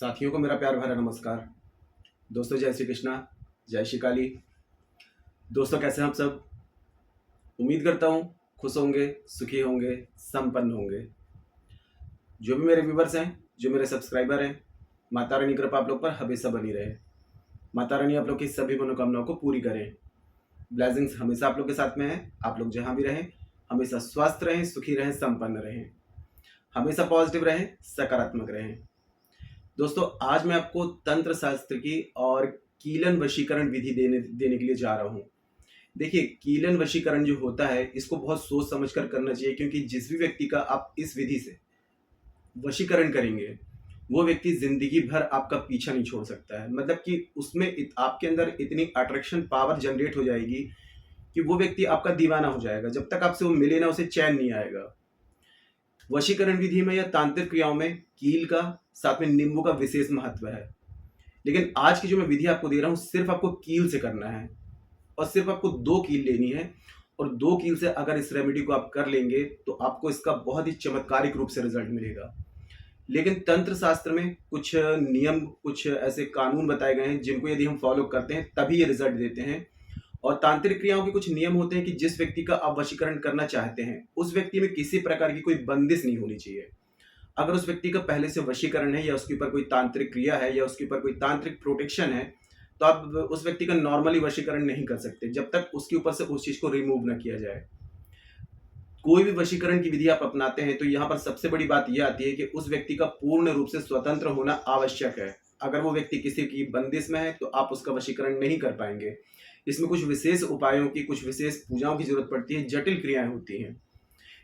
साथियों को मेरा प्यार भरा नमस्कार। दोस्तों जय श्री कृष्णा, जय श्री काली। दोस्तों कैसे हैं आप सब? उम्मीद करता हूँ खुश होंगे, सुखी होंगे, संपन्न होंगे। जो भी मेरे व्यूवर्स हैं, जो मेरे सब्सक्राइबर हैं, माता रानी की कृपा आप लोग पर हमेशा बनी रहे। माता रानी आप लोग की सभी मनोकामनाओं को पूरी करें। ब्लेसिंग्स हमेशा आप लोग के साथ में है। आप लोग जहाँ भी रहें हमेशा स्वस्थ रहें, सुखी रहें, संपन्न रहें, हमेशा पॉजिटिव रहें, सकारात्मक रहें। दोस्तों आज मैं आपको तंत्र शास्त्र की और कीलन वशीकरण विधि देने के लिए जा रहा हूँ। देखिए, कीलन वशीकरण जो होता है इसको बहुत सोच समझ कर करना चाहिए, क्योंकि जिस भी व्यक्ति का आप इस विधि से वशीकरण करेंगे वो व्यक्ति जिंदगी भर आपका पीछा नहीं छोड़ सकता है। मतलब कि उसमें आपके अंदर इतनी अट्रैक्शन पावर जनरेट हो जाएगी कि वो व्यक्ति आपका दीवाना हो जाएगा। जब तक आपसे वो मिले ना, उसे चैन नहीं आएगा। वशीकरण विधि में या तांत्रिक क्रियाओं में कील का साथ में नींबू का विशेष महत्व है। लेकिन आज की जो मैं विधि आपको दे रहा हूं सिर्फ आपको कील से करना है और सिर्फ आपको 2 कील लेनी है। और 2 कील से अगर इस रेमेडी को आप कर लेंगे तो आपको इसका बहुत ही चमत्कारिक रूप से रिजल्ट मिलेगा। लेकिन तंत्र शास्त्र में कुछ नियम, कुछ ऐसे कानून बताए गए हैं जिनको यदि हम फॉलो करते हैं तभी ये रिजल्ट देते हैं। और तांत्रिक क्रियाओं के कुछ नियम होते हैं कि जिस व्यक्ति का आप वशीकरण करना चाहते हैं उस व्यक्ति में किसी प्रकार की कोई बंदिश नहीं होनी चाहिए। अगर उस व्यक्ति का पहले से वशीकरण है या उसके ऊपर कोई तांत्रिक क्रिया है या उसके ऊपर कोई तांत्रिक प्रोटेक्शन है तो आप उस व्यक्ति का नॉर्मली वशीकरण नहीं कर सकते जब तक उसके ऊपर से उस चीज को रिमूव ना किया जाए। कोई भी वशीकरण की विधि आप अपनाते हैं तो यहाँ पर सबसे बड़ी बात यह आती है कि उस व्यक्ति का पूर्ण रूप से स्वतंत्र होना आवश्यक है। अगर वो व्यक्ति किसी की बंदिश में है तो आप उसका वशीकरण नहीं कर पाएंगे। इसमें कुछ विशेष उपायों की, कुछ विशेष पूजाओं की जरूरत पड़ती है, जटिल क्रियाएं होती हैं।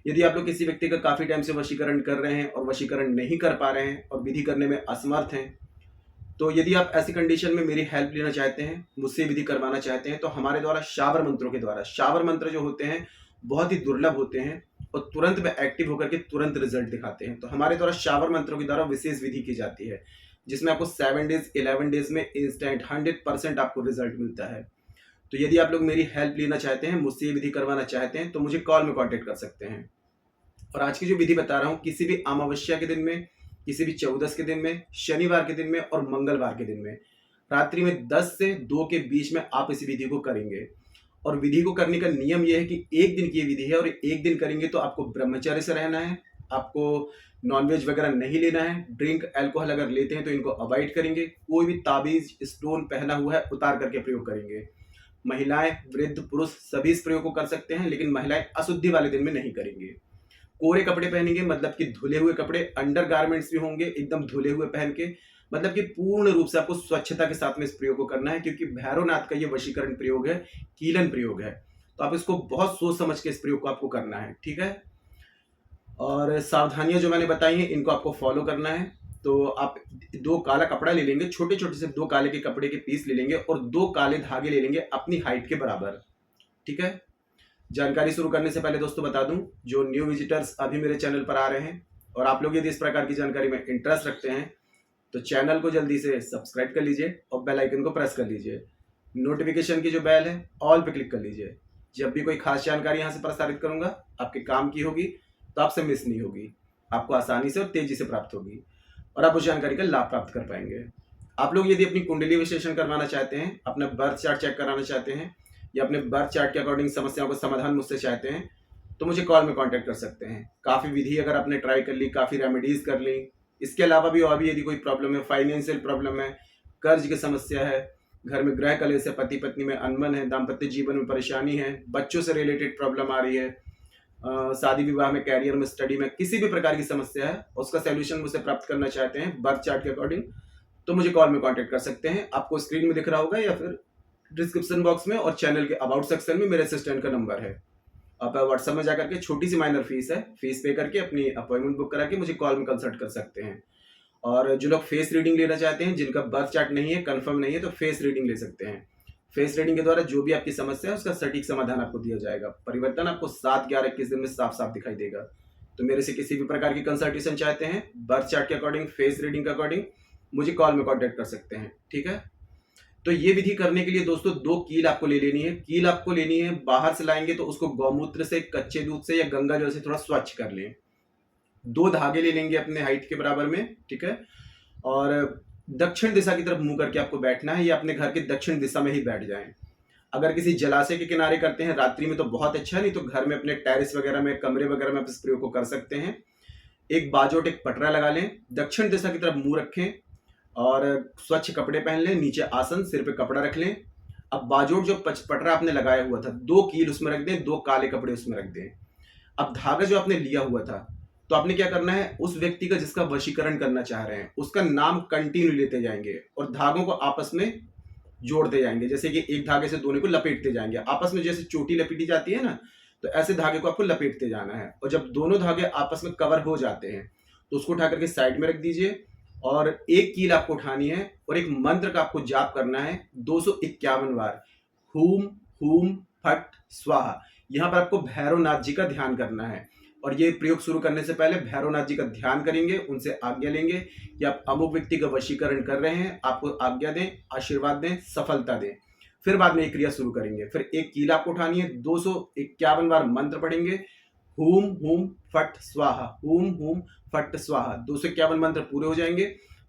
यदि आप लोग किसी व्यक्ति का काफी टाइम से वशीकरण कर रहे हैं और वशीकरण नहीं कर पा रहे हैं और विधि करने में असमर्थ हैं, तो यदि आप ऐसी कंडीशन में मेरी हेल्प लेना चाहते हैं, मुझसे विधि करवाना चाहते हैं, तो हमारे द्वारा शावर मंत्रों के द्वारा, शावर मंत्र जो होते हैं बहुत ही दुर्लभ होते हैं और तुरंत में एक्टिव होकर के तुरंत रिजल्ट दिखाते हैं। तो हमारे द्वारा शावर मंत्रों के द्वारा विशेष विधि की जाती है जिसमें आपको 7 डेज 11 डेज में इंस्टेंट 100% आपको रिजल्ट मिलता है। तो यदि आप लोग मेरी हेल्प लेना चाहते हैं, मुझसे ये विधि करवाना चाहते हैं, तो मुझे कॉल में कांटेक्ट कर सकते हैं। और आज की जो विधि बता रहा हूँ किसी भी अमावस्या के दिन में, किसी भी चौदस के दिन में, शनिवार के दिन में और मंगलवार के दिन में रात्रि में 10 से 2 के बीच में आप इस विधि को करेंगे। और विधि को करने का नियम यह है कि एक दिन की ये विधि है और एक दिन करेंगे तो आपको ब्रह्मचर्य से रहना है, आपको नॉनवेज वगैरह नहीं लेना है, ड्रिंक अल्कोहल अगर लेते हैं तो इनको अवॉइड करेंगे, कोई भी ताबीज स्टोन पहना हुआ है उतार करके प्रयोग करेंगे। महिलाएं, वृद्ध, पुरुष सभी इस प्रयोग को कर सकते हैं, लेकिन महिलाएं अशुद्धि वाले दिन में नहीं करेंगे। कोरे कपड़े पहनेंगे, मतलब कि धुले हुए कपड़े, अंडर गारमेंट्स भी होंगे एकदम धुले हुए पहन के, मतलब कि पूर्ण रूप से आपको स्वच्छता के साथ में इस प्रयोग को करना है, क्योंकि भैरवनाथ का ये वशीकरण प्रयोग है, कीलन प्रयोग है। तो आप इसको बहुत सोच समझ के इस प्रयोग को आपको करना है, ठीक है। और सावधानियां जो मैंने बताई हैं इनको आपको फॉलो करना है। तो आप 2 काला कपड़ा ले लेंगे, छोटे छोटे से 2 काले के कपड़े के पीस ले लेंगे और 2 काले धागे ले लेंगे अपनी हाइट के बराबर, ठीक है। जानकारी शुरू करने से पहले दोस्तों बता दूं, जो न्यू विजिटर्स अभी मेरे चैनल पर आ रहे हैं और आप लोग यदि इस प्रकार की जानकारी में इंटरेस्ट रखते हैं तो चैनल को जल्दी से सब्सक्राइब कर लीजिए और बेल आइकन को प्रेस कर लीजिए। नोटिफिकेशन की जो बेल है ऑल पे क्लिक कर लीजिए। जब भी कोई खास जानकारी यहाँ से प्रसारित करूंगा आपके काम की होगी तो आपसे मिस नहीं होगी, आपको आसानी से और तेजी से प्राप्त होगी और आप उस जानकारी का लाभ प्राप्त कर पाएंगे। आप लोग यदि अपनी कुंडली विश्लेषण करवाना चाहते हैं, अपना बर्थ चार्ट चेक कराना चाहते हैं या अपने बर्थ चार्ट के अकॉर्डिंग समस्याओं का समाधान मुझसे चाहते हैं तो मुझे कॉल में कांटेक्ट कर सकते हैं। काफ़ी विधि अगर आपने ट्राई कर ली, काफ़ी रेमेडीज कर ली, इसके अलावा भी और भी यदि कोई प्रॉब्लम है, फाइनेंशियल प्रॉब्लम है, कर्ज की समस्या है, घर में ग्रह कलेश है, पति पत्नी में अनबन है, दाम्पत्य जीवन में परेशानी है, बच्चों से रिलेटेड प्रॉब्लम आ रही है, शादी विवाह में, कैरियर में, स्टडी में, किसी भी प्रकार की समस्या है उसका सोल्यूशन मुझसे प्राप्त करना चाहते हैं बर्थ चार्ट के अकॉर्डिंग, तो मुझे कॉल में कांटेक्ट कर सकते हैं। आपको स्क्रीन में दिख रहा होगा या फिर डिस्क्रिप्शन बॉक्स में और चैनल के अबाउट सेक्शन में मेरे असिस्टेंट का नंबर है। आप व्हाट्सएप में जाकर के छोटी सी माइनर फीस है, फीस पे करके अपनी अपॉइंटमेंट बुक करा के मुझे कॉल में कंसल्ट कर सकते हैं। और जो लोग फेस रीडिंग लेना चाहते हैं, जिनका बर्थ चार्ट नहीं है, कंफर्म नहीं है, तो फेस रीडिंग ले सकते हैं। फेस रीडिंग के द्वारा जो भी आपकी समस्या है उसका सटीक समाधान आपको दिया जाएगा। परिवर्तन आपको 7, 11, 21 दिन में साफ साफ दिखाई देगा। तो मेरे से किसी भी प्रकार की कंसल्टेशन चाहते हैं बर्थ चार्ट के अकॉर्डिंग, फेस रीडिंग के अकॉर्डिंग, मुझे कॉल में कॉन्टेक्ट कर सकते हैं, ठीक है। तो ये विधि करने के लिए दोस्तों 2 कील आपको ले लेनी है। कील आपको लेनी है, बाहर से लाएंगे तो उसको गौमूत्र से, कच्चे दूध से या गंगा जल से थोड़ा स्वच्छ कर लें। 2 धागे ले लेंगे अपने हाइट के बराबर में, ठीक है। और दक्षिण दिशा की तरफ मुंह करके आपको बैठना है, या अपने घर के दक्षिण दिशा में ही बैठ जाएं। अगर किसी जलाशय के किनारे करते हैं रात्रि में तो बहुत अच्छा है, नहीं तो घर में अपने टेरेस वगैरह में, कमरे वगैरह में आप इस प्रयोग को कर सकते हैं। एक बाजोट, एक पटरा लगा लें, दक्षिण दिशा की तरफ मुंह रखें और स्वच्छ कपड़े पहन लें, नीचे आसन, सिर पे कपड़ा रख लें। अब बाजोट जो पटरा आपने लगाया हुआ था, 2 कील उसमें रख दें, 2 काले कपड़े उसमें रख दें। अब धागा जो आपने लिया हुआ था, तो आपने क्या करना है, उस व्यक्ति का जिसका वशीकरण करना चाह रहे हैं उसका नाम कंटिन्यू लेते जाएंगे और धागों को आपस में जोड़ते जाएंगे। जैसे कि एक धागे से दोनों को लपेटते जाएंगे, आपस में जैसे चोटी लपेटी जाती है ना, तो ऐसे धागे को आपको लपेटते जाना है। और जब दोनों धागे आपस में कवर हो जाते हैं तो उसको उठा करके साइड में रख दीजिए और एक कील आपको उठानी है और एक मंत्र का आपको जाप करना है 251 बार, हूम हूम फट स्वाहा। यहाँ पर आपको भैरवनाथ जी का ध्यान करना है और ये प्रयोग शुरू करने से पहले भैरवनाथ जी का ध्यान करेंगे, उनसे आज्ञा लेंगे कि आप अमुक व्यक्ति का वशीकरण कर रहे हैं, आपको आज्ञा दें, आशीर्वाद दें, सफलता दें। फिर बाद में एक क्रिया शुरू करेंगे। फिर एक कील आपको उठानी है, 251 बार मंत्र पढ़ेंगे, हूम हूम फट स्वाहा, हूम हूम फट स्वाहा। 251 मंत्र पूरे हो जाएंगे,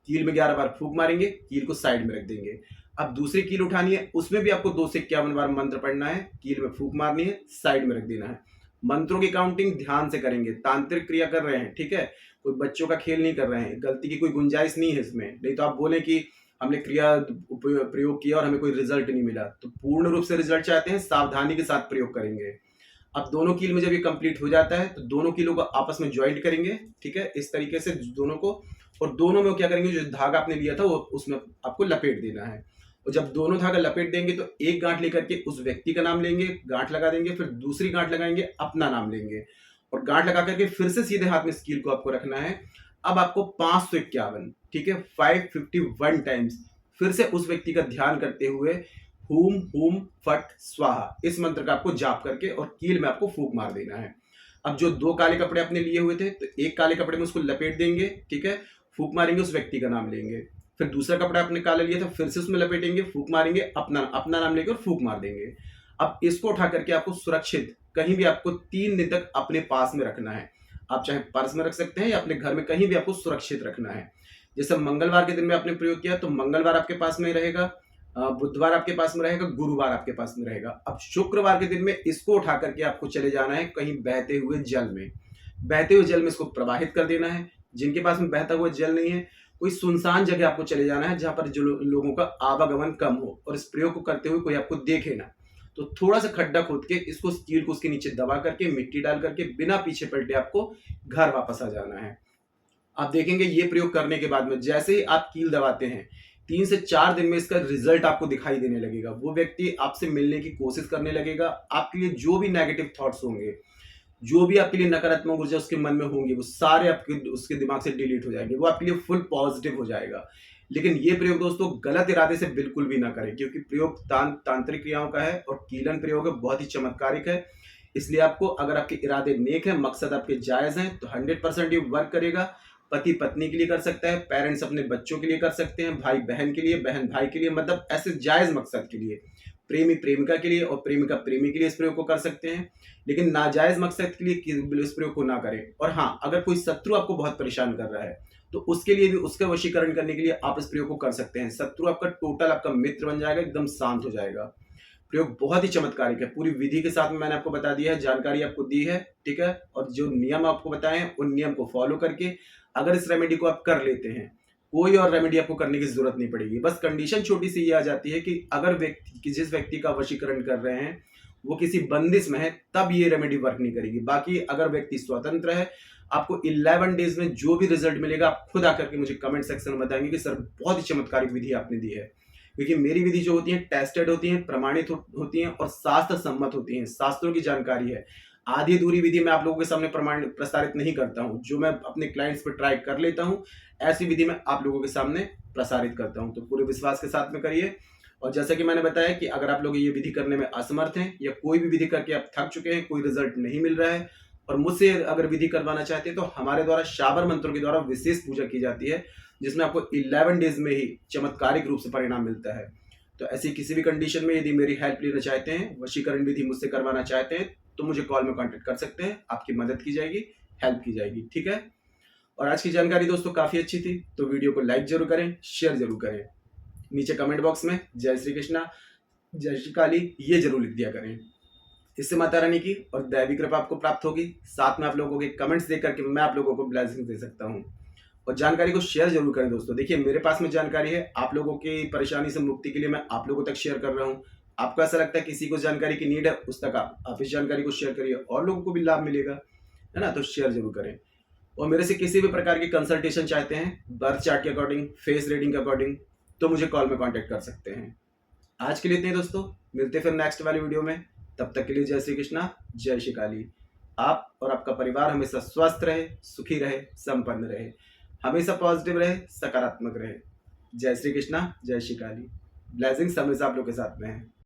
कील में 11 बार फूंक मारेंगे, कील को साइड में रख देंगे। अब दूसरी कील उठानी है, उसमें भी आपको 251 बार मंत्र पढ़ना है, कील में फूंक मारनी है, साइड में रख देना है। मंत्रों की काउंटिंग ध्यान से करेंगे, तांत्रिक क्रिया कर रहे हैं, ठीक है, कोई बच्चों का खेल नहीं कर रहे हैं, गलती की कोई गुंजाइश नहीं है इसमें। नहीं तो आप बोले कि हमने क्रिया प्रयोग किया और हमें कोई रिजल्ट नहीं मिला, तो पूर्ण रूप से रिजल्ट चाहते हैं, सावधानी के साथ प्रयोग करेंगे। अब दोनों कील में जब ये कंप्लीट हो जाता है तो दोनों कीलों को आपस में ज्वाइंट करेंगे, ठीक है, इस तरीके से दोनों को। और दोनों में क्या करेंगे, जो धागा आपने लिया था वो उसमें आपको लपेट देना है। और जब दोनों धागा लपेट देंगे तो एक गांठ लेकर के उस व्यक्ति का नाम लेंगे, गांठ लगा देंगे, फिर दूसरी गांठ लगाएंगे, अपना नाम लेंगे और गांठ लगा करके फिर से सीधे हाथ में इस कील को आपको रखना है। अब आपको 551, ठीक है, 551 टाइम्स फिर से उस व्यक्ति का ध्यान करते हुए हूम हूम फट स्वाहा इस मंत्र का आपको जाप करके और कील में आपको फूंक मार देना है। अब जो 2 काले कपड़े आपने लिए हुए थे, तो एक काले कपड़े में उसको लपेट देंगे, ठीक है, फूंक मारेंगे, उस व्यक्ति का नाम लेंगे। फिर दूसरा कपड़ा आपने काला लिया था, फिर से उसमें लपेटेंगे, फूंक मारेंगे, अपना नाम लेकर फूंक मार देंगे। अब इसको उठा करके आपको सुरक्षित कहीं भी आपको 3 दिन तक अपने पास में रखना है। आप चाहे पर्स में रख सकते हैं या अपने घर में कहीं भी आपको सुरक्षित रखना है। जैसे मंगलवार के दिन में आपने प्रयोग किया तो मंगलवार आपके पास में रहेगा, बुधवार आपके पास में रहेगा, गुरुवार आपके पास में रहेगा। अब शुक्रवार के दिन में इसको उठा करके आपको चले जाना है कहीं बहते हुए जल में, बहते हुए जल में इसको प्रवाहित कर देना है। जिनके पास में बहता हुआ जल नहीं है, कोई सुनसान जगह आपको चले जाना है जहां पर जो लोगों का आवागमन कम हो और इस प्रयोग को करते हुए कोई आपको देखे ना। तो थोड़ा सा खड्डा खोद के इसको कील को उसके नीचे दबा करके मिट्टी डाल करके बिना पीछे पलटे आपको घर वापस आ जाना है। आप देखेंगे ये प्रयोग करने के बाद में जैसे ही आप कील दबाते हैं 3 से 4 दिन में इसका रिजल्ट आपको दिखाई देने लगेगा। वो व्यक्ति आपसे मिलने की कोशिश करने लगेगा, आपके लिए जो भी नेगेटिव थॉट्स होंगे, जो भी आपके लिए नकारात्मक ऊर्जा उसके मन में होंगी, वो सारे आपके उसके दिमाग से डिलीट हो जाएंगे, वो आपके लिए फुल पॉजिटिव हो जाएगा। लेकिन ये प्रयोग दोस्तों गलत इरादे से बिल्कुल भी ना करें, क्योंकि प्रयोग तांत्रिक क्रियाओं का है और कीलन प्रयोग है, बहुत ही चमत्कारिक है। इसलिए आपको, अगर आपके इरादे नेक है, मकसद आपके जायज हैं, तो 100% ये वर्क करेगा। पति पत्नी के लिए कर सकता है, पेरेंट्स अपने बच्चों के लिए कर सकते हैं, भाई बहन के लिए, बहन भाई के लिए, मतलब ऐसे जायज मकसद के लिए, प्रेमी प्रेमिका के लिए और प्रेमिका प्रेमी के लिए इस प्रयोग को कर सकते हैं। लेकिन नाजायज मकसद के लिए इस प्रयोग को ना करें। और हाँ, अगर कोई शत्रु आपको बहुत परेशान कर रहा है तो उसके लिए भी, उसका वशीकरण करने के लिए आप इस प्रयोग को कर सकते हैं। शत्रु आपका टोटल आपका मित्र बन जाएगा, एकदम शांत हो जाएगा। प्रयोग बहुत ही चमत्कारिक है, पूरी विधि के साथ में मैंने आपको बता दिया है, जानकारी आपको दी है, ठीक है। और जो नियम आपको बताए हैं उन नियम को फॉलो करके अगर इस रेमेडी को आप कर लेते हैं, कोई और रेमेडी आपको करने की जरूरत नहीं पड़ेगी। बस कंडीशन छोटी सी ये आ जाती है कि अगर जिस व्यक्ति का वशीकरण कर रहे हैं वो किसी बंदिश में है, तब ये रेमेडी वर्क नहीं करेगी। बाकी अगर व्यक्ति स्वतंत्र है, आपको 11 डेज में जो भी रिजल्ट मिलेगा आप खुद आकर के मुझे कमेंट सेक्शन में बताएंगे कि सर बहुत ही चमत्कारिक विधि आपने दी है। क्योंकि मेरी विधि जो होती है टेस्टेड होती है, प्रमाणित होती है और शास्त्र सम्मत होती है, शास्त्रों की जानकारी है। आधी अधूरी विधि मैं आप लोगों के सामने प्रसारित नहीं करता हूं। जो मैं अपने क्लाइंट्स पे ट्राई कर लेता हूं, ऐसी विधि मैं आप लोगों के सामने प्रसारित करता हूं। तो पूरे विश्वास के साथ में करिए। और जैसा कि मैंने बताया कि अगर आप लोग ये विधि करने में असमर्थ हैं या कोई भी विधि करके आप थक चुके हैं, कोई रिजल्ट नहीं मिल रहा है और मुझसे अगर विधि करवाना चाहते हैं, तो हमारे द्वारा शाबर मंत्रों के द्वारा विशेष पूजा की जाती है, जिसमें आपको 11 डेज में ही चमत्कारिक रूप से परिणाम मिलता है। तो ऐसी किसी भी कंडीशन में यदि मेरी हेल्प लेना चाहते हैं, वशीकरण विधि मुझसे करवाना चाहते हैं, तो मुझे कॉल में कांटेक्ट कर सकते हैं। आपकी मदद की जाएगी, हेल्प की जाएगी, ठीक है। और आज की जानकारी दोस्तों काफ़ी अच्छी थी, तो वीडियो को लाइक जरूर करें, शेयर जरूर करें। नीचे कमेंट बॉक्स में जय श्री कृष्णा, जय श्री काली ये जरूर लिख दिया करें। इससे माता रानी की और दैवी कृपा आपको प्राप्त होगी। साथ में आप लोगों के कमेंट्स देख करके मैं आप लोगों को ब्लेसिंग दे सकता हूँ। और जानकारी को शेयर जरूर करें दोस्तों। देखिए मेरे पास में जानकारी है, आप लोगों की परेशानी से मुक्ति के लिए मैं आप लोगों तक शेयर कर रहा हूँ। आपको ऐसा लगता है किसी को जानकारी की नीड है, उस तक आप इस जानकारी को शेयर करिए और लोगों को भी लाभ मिलेगा, है ना। तो शेयर जरूर करें। और मेरे से किसी भी प्रकार की कंसल्टेशन चाहते हैं बर्थ चार्ट के अकॉर्डिंग, फेस रीडिंग के अकॉर्डिंग, तो मुझे कॉल में कांटेक्ट कर सकते हैं। आज के लिए इतने ही दोस्तों, मिलते फिर नेक्स्ट वाली वीडियो में। तब तक के लिए जय श्री कृष्णा, जय श्री काली। आप और आपका परिवार हमेशा स्वस्थ रहे, सुखी रहे, संपन्न रहे, हमेशा पॉजिटिव रहे, सकारात्मक रहे। जय श्री कृष्णा, जय श्री काली। ब्लेसिंग्स हमेशा आप लोग के साथ में है।